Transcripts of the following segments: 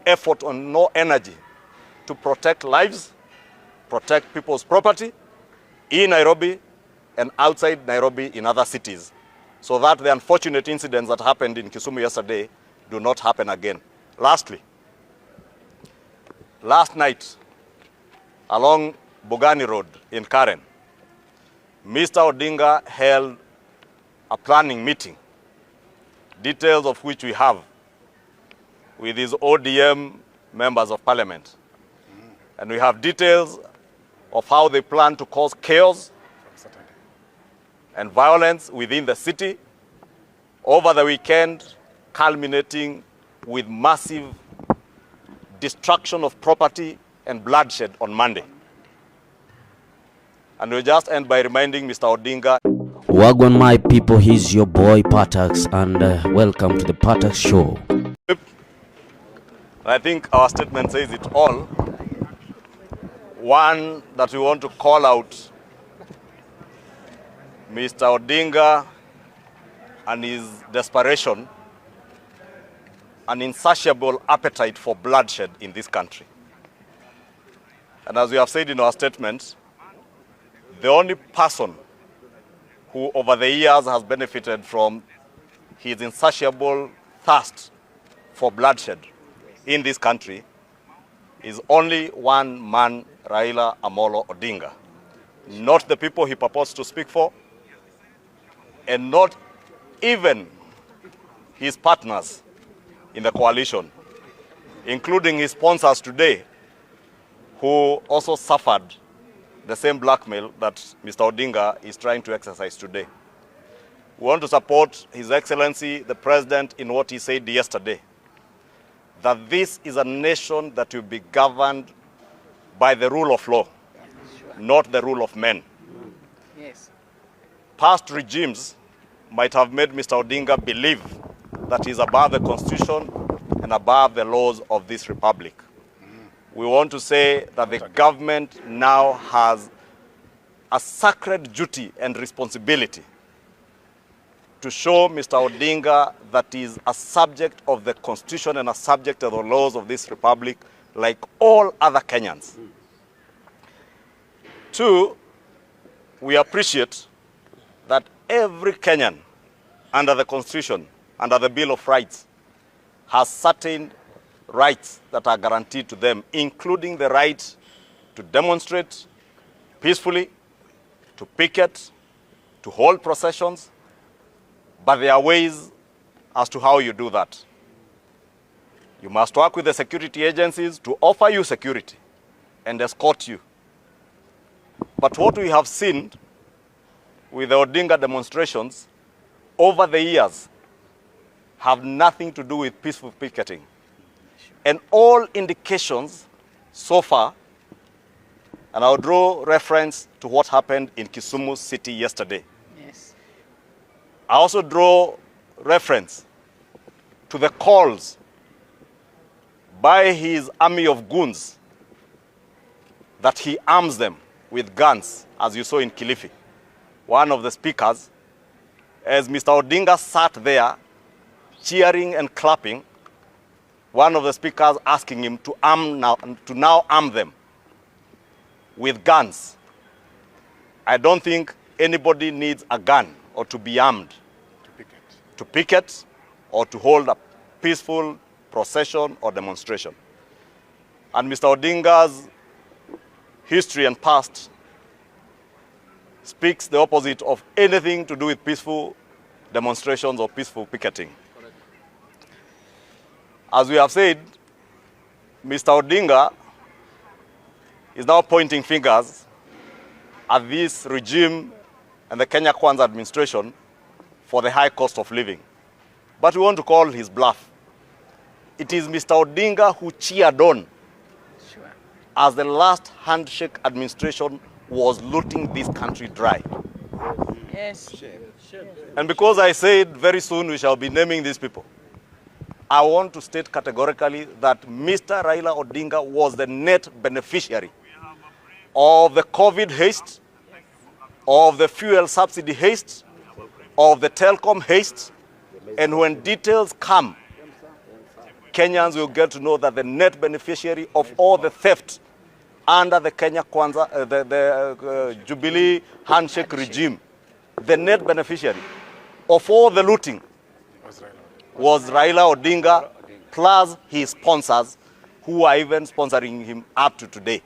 effort and no energy to protect lives, protect people's property in Nairobi and outside Nairobi in other cities, so that the unfortunate incidents that happened in Kisumu yesterday do not happen again. Lastly, last night, along Bugani Road in Karen, Mr. Odinga held a planning meeting, details of which we have with his ODM members of parliament. And we have details of how they plan to cause chaos and violence within the city over the weekend, culminating with massive destruction of property and bloodshed on Monday. And we'll just end by reminding Mr. Odinga. Wagwan my people, he's your boy Patax, and welcome to the Patax Show. I think our statement says it all. One, that we want to call out Mr. Odinga and his desperation and insatiable appetite for bloodshed in this country. And as we have said in our statement, the only person who over the years has benefited from his insatiable thirst for bloodshed in this country is only one man, Raila Amolo Odinga. Not the people he purports to speak for, and not even his partners in the coalition, including his sponsors today, who also suffered the same blackmail that Mr. Odinga is trying to exercise today. We want to support His Excellency, the President, in what he said yesterday, that this is a nation that will be governed by the rule of law, not the rule of men. Yes. Past regimes might have made Mr. Odinga believe that he is above the Constitution and above the laws of this republic. We want to say that the government now has a sacred duty and responsibility to show Mr. Odinga that he is a subject of the Constitution and a subject of the laws of this republic like all other Kenyans. Two, we appreciate that every Kenyan under the Constitution, under the Bill of Rights, has certain rights that are guaranteed to them, including the right to demonstrate peacefully, to picket, to hold processions, but there are ways as to how you do that. You must work with the security agencies to offer you security and escort you. But what we have seen with the Odinga demonstrations over the years have nothing to do with peaceful picketing. And all indications so far, and I'll draw reference to what happened in Kisumu City yesterday. Yes. I also draw reference to the calls by his army of goons that he arms them with guns, as you saw in Kilifi. One of the speakers, as Mr. Odinga sat there cheering and clapping, one of the speakers asking him to now arm them with guns. I don't think anybody needs a gun or to be armed to picket or to hold a peaceful procession or demonstration. And Mr. Odinga's history and past speaks the opposite of anything to do with peaceful demonstrations or peaceful picketing. As we have said, Mr. Odinga is now pointing fingers at this regime and the Kenya Kwanza administration for the high cost of living. But we want to call his bluff. It is Mr. Odinga who cheered on as the last handshake administration was looting this country dry. Yes. And because I said very soon we shall be naming these people, I want to state categorically that Mr. Raila Odinga was the net beneficiary of the COVID haste, of the fuel subsidy haste, of the telecom haste, and when details come, Kenyans will get to know that the net beneficiary of all the theft under the Kenya Kwanza, Jubilee handshake regime, the net beneficiary of all the looting was Raila Odinga, plus his sponsors, who are even sponsoring him up to today.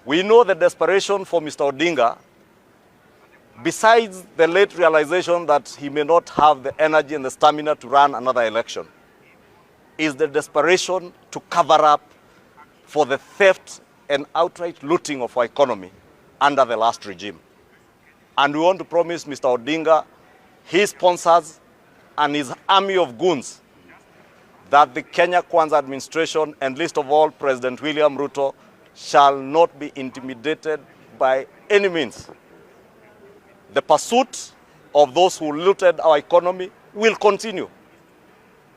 We know the desperation for Mr. Odinga, besides the late realization that he may not have the energy and the stamina to run another election, is the desperation to cover up for the theft and outright looting of our economy under the last regime. And we want to promise Mr. Odinga, his sponsors, and his army of goons that the Kenya Kwanza administration, and least of all President William Ruto, shall not be intimidated by any means. The pursuit of those who looted our economy will continue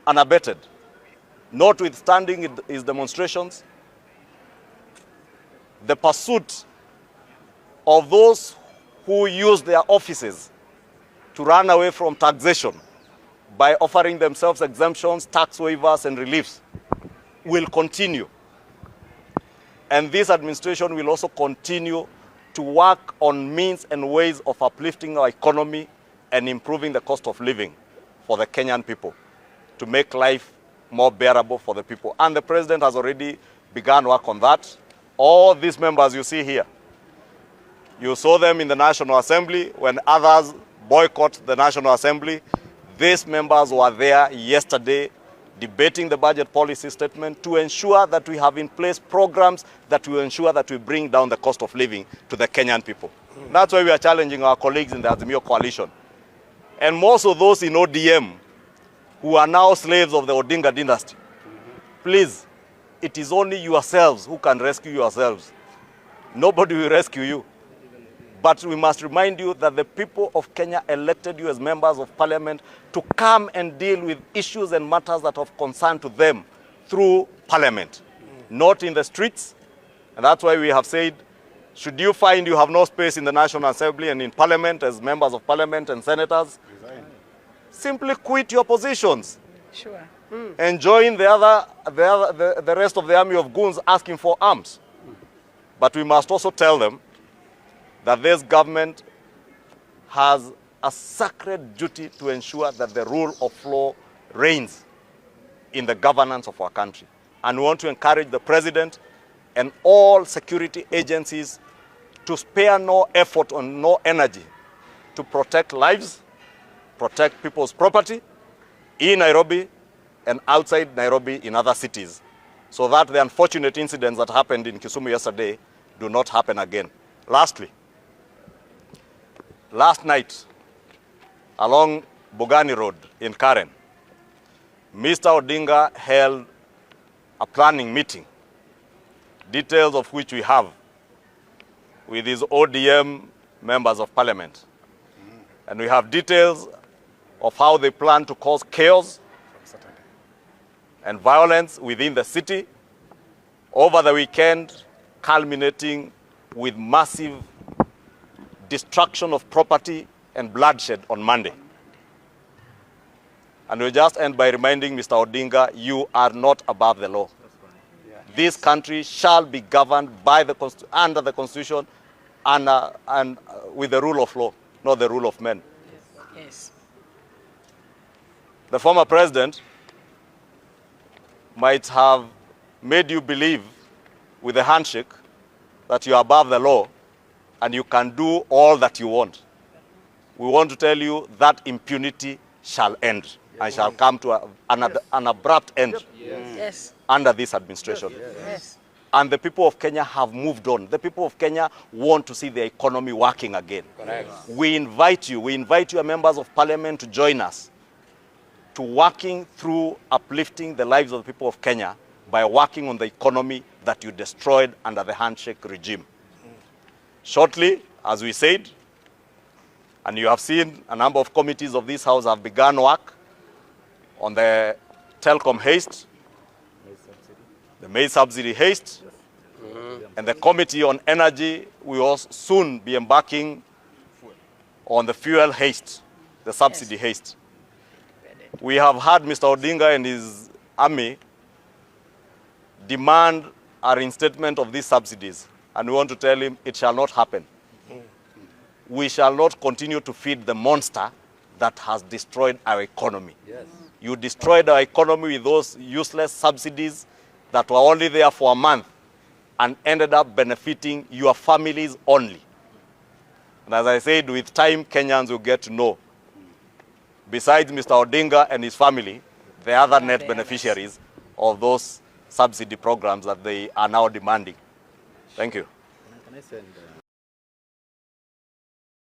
unabated, notwithstanding his demonstrations. The pursuit of those who use their offices to run away from taxation by offering themselves exemptions, tax waivers, and reliefs will continue. And this administration will also continue to work on means and ways of uplifting our economy and improving the cost of living for the Kenyan people, to make life more bearable for the people. And the president has already begun work on that. All these members you see here, you saw them in the National Assembly when others boycott the National Assembly. These members were there yesterday debating the budget policy statement to ensure that we have in place programs that will ensure that we bring down the cost of living to the Kenyan people. That's why we are challenging our colleagues in the Azimio coalition. And more so those in ODM who are now slaves of the Odinga dynasty. Please, it is only yourselves who can rescue yourselves. Nobody will rescue you. But we must remind you that the people of Kenya elected you as members of parliament to come and deal with issues and matters that of concern to them through parliament, not in the streets. And that's why we have said, should you find you have no space in the National Assembly and in parliament as members of parliament and senators, simply quit your positions. Sure. And join the rest of the army of goons asking for arms. But we must also tell them that this government has a sacred duty to ensure that the rule of law reigns in the governance of our country. And we want to encourage the president and all security agencies to spare no effort and no energy to protect lives, protect people's property in Nairobi and outside Nairobi in other cities, so that the unfortunate incidents that happened in Kisumu yesterday do not happen again. Lastly, last night, along Bugani Road in Karen, Mr. Odinga held a planning meeting, details of which we have with his ODM members of parliament. And we have details of how they plan to cause chaos and violence within the city over the weekend, culminating with massive destruction of property and bloodshed on Monday. And we'll just end by reminding Mr. Odinga, you are not above the law. This country shall be governed by under the Constitution and with the rule of law, not the rule of men. Yes. The former president might have made you believe with a handshake that you are above the law and you can do all that you want. We want to tell you that impunity shall end and shall come to an abrupt end Yes. under this administration. Yes. And the people of Kenya have moved on. The people of Kenya want to see the economy working again. Correct. We invite you, members of parliament, to join us to working through uplifting the lives of the people of Kenya by working on the economy that you destroyed under the handshake regime. Shortly, as we said, and you have seen a number of committees of this house have begun work on the telecom haste, the maize subsidy haste, and the committee on energy will also soon be embarking on the fuel haste, the subsidy haste. We have had Mr. Odinga and his army demand a reinstatement of these subsidies, and we want to tell him it shall not happen. We shall not continue to feed the monster that has destroyed our economy. Yes. You destroyed our economy with those useless subsidies that were only there for a month and ended up benefiting your families only. And as I said, with time, Kenyans will get to know, besides Mr. Odinga and his family, the other net beneficiaries of those subsidy programs that they are now demanding. Thank you. Can I send